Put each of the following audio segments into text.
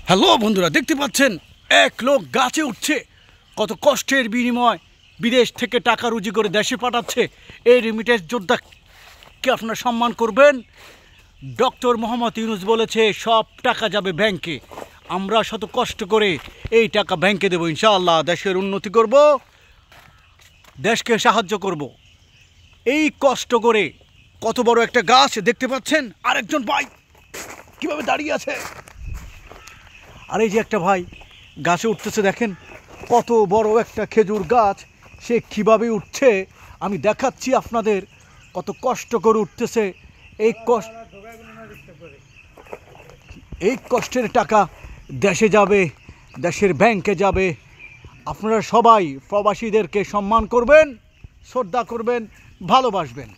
Hello বন্ধুরা, দেখতে পাচ্ছেন এক লোক গাছে উঠছে। কত কষ্টের বিনিময় বিদেশ থেকে টাকা রুজি করে দেশে পাঠাচ্ছে। এই রেমিটেন্স যোদ্ধাকে আপনারা সম্মান করবেন। ডক্টর মোহাম্মদ ইউনূস বলেছে সব টাকা যাবে ব্যাংকে। আমরা শত কষ্ট করে এই টাকা ব্যাংকে দেবো, ইনশাআল্লাহ দেশের উন্নতি করব, দেশকে সাহায্য করব। এই কষ্ট করে কত বড় একটা গাছ দেখতে পাচ্ছেন। আরেকজন ভাই কীভাবে দাঁড়িয়ে আছে, আর এই যে একটা ভাই গাছে উঠতেছে, দেখেন কত বড় একটা খেজুর গাছ, সে কীভাবে উঠছে আমি দেখাচ্ছি আপনাদের। কত কষ্ট করে উঠতেছে। এই কষ্টের টাকা দেশে যাবে, দেশের ব্যাংকে যাবে। আপনারা সবাই প্রবাসীদেরকে সম্মান করবেন, শ্রদ্ধা করবেন, ভালোবাসবেন।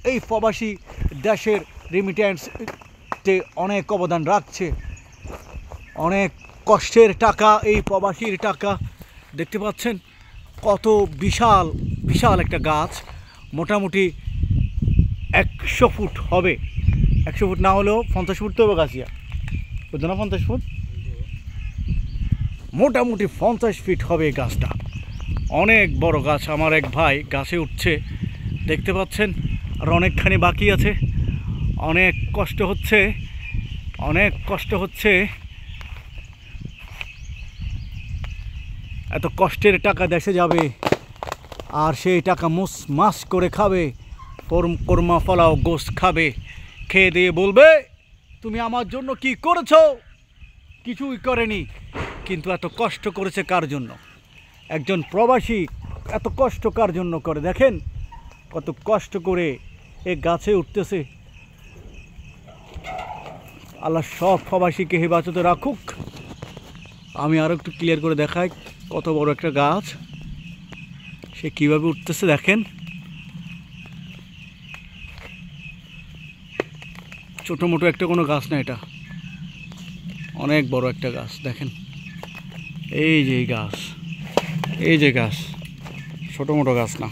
এই প্রবাসী দেশের রেমিটেন্সে অনেক অবদান রাখছে। অনেক কষ্টের টাকা, এই প্রবাসীর টাকা। দেখতে পাচ্ছেন কত বিশাল বিশাল একটা গাছ, মোটামুটি 100 ফুট হবে। 100 ফুট না হলেও 50 ফুট তো হবে গাছিয়া, বুঝলো না? 50 ফুট, মোটামুটি 50 ফিট হবে এই গাছটা। অনেক বড় গাছ। আমার এক ভাই গাছে উঠছে, দেখতে পাচ্ছেন। আর অনেকখানি বাকি আছে, অনেক কষ্ট হচ্ছে, অনেক কষ্ট হচ্ছে। এত কষ্টের টাকা দেশে যাবে, আর সেই টাকা মাস করে খাবে, কোরমা ফলাও গোশ খাবে। খেয়ে দিয়ে বলবে তুমি আমার জন্য কি করেছো? কিছুই করেনি। কিন্তু এত কষ্ট করেছে কার জন্য? একজন প্রবাসী এত কষ্ট কার জন্য করে? দেখেন কত কষ্ট করে এ গাছে উঠতেছে। আল্লাহ সব প্রবাসীকে হেফাজতে রাখুক। আমি আরও একটু ক্লিয়ার করে দেখাই কত বড় একটা গাছ, সে কীভাবে উঠতেছে দেখেন। ছোটো মোটো একটা কোনো গাছ না, এটা অনেক বড় একটা গাছ। দেখেন এই যে গাছ, এই যে গাছ, ছোটো মোটো গাছ না।